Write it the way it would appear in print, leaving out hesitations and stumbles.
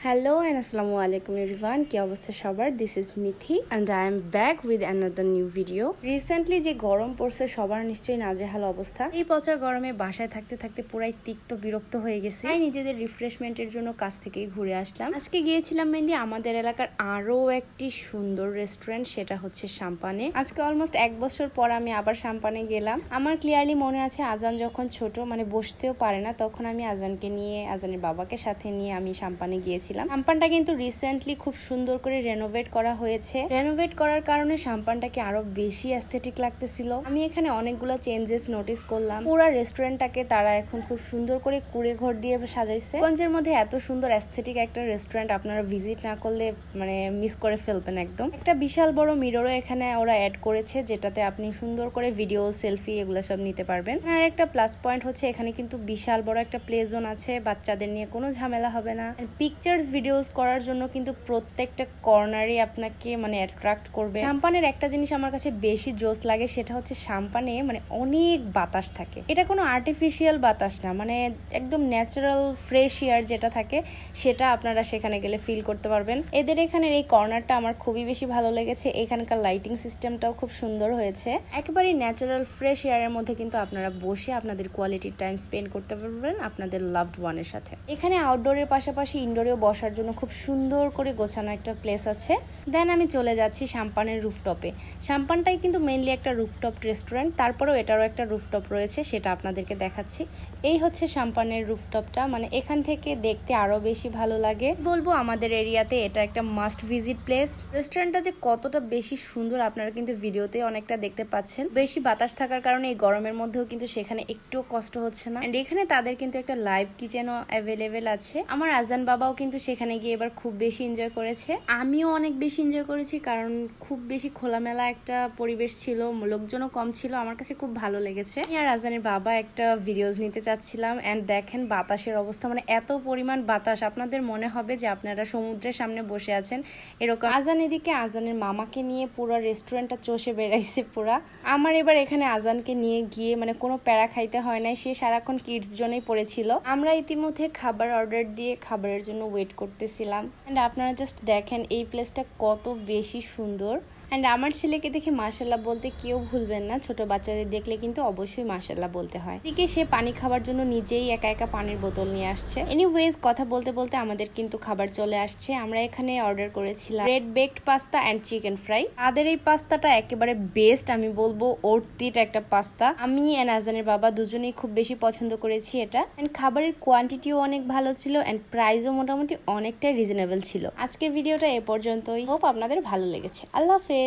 Hello and assalamu alaikum everyone, কি অবস্থা সবার? This is Mithi and I am back with another new video. Recently যে গরম পড়ছে সবার নিশ্চয়ই নাজেহাল অবস্থা। এই পচা গরমে বাসায় থাকতে থাকতে পুরাই তিক্ত বিরক্ত হয়ে গেছি। তাই নিজেদের রিফ্রেশমেন্টের জন্য কাছ থেকেই ঘুরে আসলাম। আজকে গিয়েছিলাম মেনলি আমাদের এলাকার আরো একটি সুন্দর রেস্টুরেন্ট, সেটা হচ্ছে শাম্পানে। আজকে অলমোস্ট 1 বছর পর আমি আবার শাম্পানে গেলাম। আমার ক্লিয়ারলি মনে আছে আজান যখন ছোট মানে বসতেও পারে না, তখন আমি আজানকে নিয়ে আজানের বাবাকে সাথে নিয়ে আমি শাম্পানে গিয়েছিলাম। শাম্পানটা কিন্তু রিসেন্টলি খুব সুন্দর করে রেনোভেট করা হয়েছে। রেনোভেট করার কারণে শাম্পানটাকে আরো বেশি অ্যাস্থেটিক লাগতেছিল। আমি এখানে অনেকগুলো চেঞ্জেস নোটিস করলাম। পুরো রেস্টুরেন্টটাকে তারা এখন খুব সুন্দর করে কুড়ে ঘর দিয়ে সাজাইছে। গঞ্জের মধ্যে এত সুন্দর অ্যাস্থেটিক একটা রেস্টুরেন্ট আপনারা ভিজিট না করলে মানে মিস করে ফেলবেন একদম। একটা বিশাল বড় মিররও এখানে ওরা অ্যাড করেছে, যেটাতে আপনি সুন্দর করে ভিডিও, সেলফি এগুলো সব নিতে পারবেন। আর একটা প্লাস পয়েন্ট হচ্ছে এখানে কিন্তু বিশাল বড় একটা প্লে জোন আছে, বাচ্চাদের নিয়ে কোনো ঝামেলা হবে না। পিকচার্স ভিডিওস করার জন্য কিন্তু প্রত্যেকটা কর্নারে আপনাকে মানে অ্যাট্রাক্ট করবে। শাম্পানের একটা জিনিস আমার কাছে বেশি জোস লাগে, সেটা হচ্ছে শাম্পানে মানে অনেক বাতাস থাকে। এটা কোনো আর্টিফিশিয়াল বাতাস না, মানে একদম ন্যাচারাল ফ্রেশ এয়ার যেটা থাকে সেটা আপনারা সেখানে গেলে ফিল করতে পারবেন। এদের এখানের এই কর্নারটা আমার খুবই বেশি ভালো লেগেছে। এখানকার লাইটিং সিস্টেমটাও খুব সুন্দর হয়েছে। একেবারে ন্যাচারাল ফ্রেশ এয়ারের মধ্যে কিন্তু আপনারা বসে আপনাদের কোয়ালিটি টাইম স্পেন্ড করতে পারবেন আপনাদের লাভড ওয়ানের সাথে। এখানে আউটডোরের পাশাপাশি ইনডোরেও বসার জন্য খুব সুন্দর করে গোছানো একটা প্লেস আছে। দেন আমি চলে যাচ্ছি শাম্পানের রুফটপে। শাম্পানটাই কিন্তু মেইনলি একটা রুফটপ রেস্টুরেন্ট, তারপরেও এটারও একটা রুফটপ রয়েছে, সেটা আপনাদেরকে দেখাচ্ছি। এই হচ্ছে শাম্পানের রুফটপটা, মানে এখান থেকে দেখতে আরো বেশি ভালো লাগে। বলবো আমাদের এরিয়াতে এটা একটা মাস্ট ভিজিট প্লেস। রেস্টুরেন্টটা যে কতটা বেশি সুন্দর আপনারা কিন্তু ভিডিওতে অনেকটা দেখতে পাচ্ছেন। বেশি বাতাস থাকার কারণে এই গরমের মধ্যেও কিন্তু সেখানে একটু কষ্ট হচ্ছে না। এন্ড এখানে তাদের কিন্তু একটা লাইভ কিচেনও অ্যাভেলেবেল আছে। আমার আজান বাবাও কিন্তু সেখানে গিয়ে এবার খুব বেশি এনজয় করেছে, আমিও অনেক বেশি এনজয় করেছি, কারণ খুব বেশি খোলামেলা একটা পরিবেশ ছিল, লোকজনও কম ছিল। আমার কাছে খুব ভালো লেগেছে। আর আজানের বাবা একটা ভিডিওস নিতে চাচ্ছিলাম, এন্ড দেখেন বাতাসের অবস্থা, মানে এত পরিমাণ বাতাস আপনাদের মনে হবে যে আপনারা সমুদ্রের সামনে বসে আছেন এরকম। আজান এদিকে আজানের মামাকে নিয়ে পুরো রেস্টুরেন্টটা চষে বেড়াইছে পুরা। আমার এবার এখানে আজানকে নিয়ে গিয়ে মানে কোনো প্যারা খাইতে হয় নাই, সে সারাক্ষণ কিডস জোনেই পড়েছিল। আমরা ইতিমধ্যে খাবার অর্ডার দিয়ে খাবারের জন্য ওয়েট করতেছিলাম। এন্ড আপনারা জাস্ট দেখেন এই প্লেসটা কত বেশি সুন্দর। অ্যান্ড আমার ছেলেকে দেখে মাশাল্লাহ বলতে কেউ ভুলবেন না, ছোট বাচ্চাদের দেখলে কিন্তু অবশ্যই মাশাল্লাহ বলতে হয়। এদিকে সে পানি খাবার জন্য নিজেই একা একা পানির বোতল নিয়ে আসছে। এনিওয়েজ কথা বলতে বলতে আমাদের কিন্তু খাবার চলে আসছে। আমরা এখানে অর্ডার করেছিলাম red baked pasta and chicken fry. তাদের এই পাস্তাটা একেবারে বেস্ট, আমি বলবো অর্থিত একটা পাস্তা। আমি অ্যান্ড আজানের বাবা দুজনেই খুব বেশি পছন্দ করেছি এটা। অ্যান্ড খাবারের কোয়ান্টিটিও অনেক ভালো ছিল অ্যান্ড প্রাইসও মোটামুটি অনেকটাই রিজনেবল ছিল। আজকের ভিডিওটা এ পর্যন্তই। হোপ আপনাদের ভালো লেগেছে। আল্লাহ হাফেজ।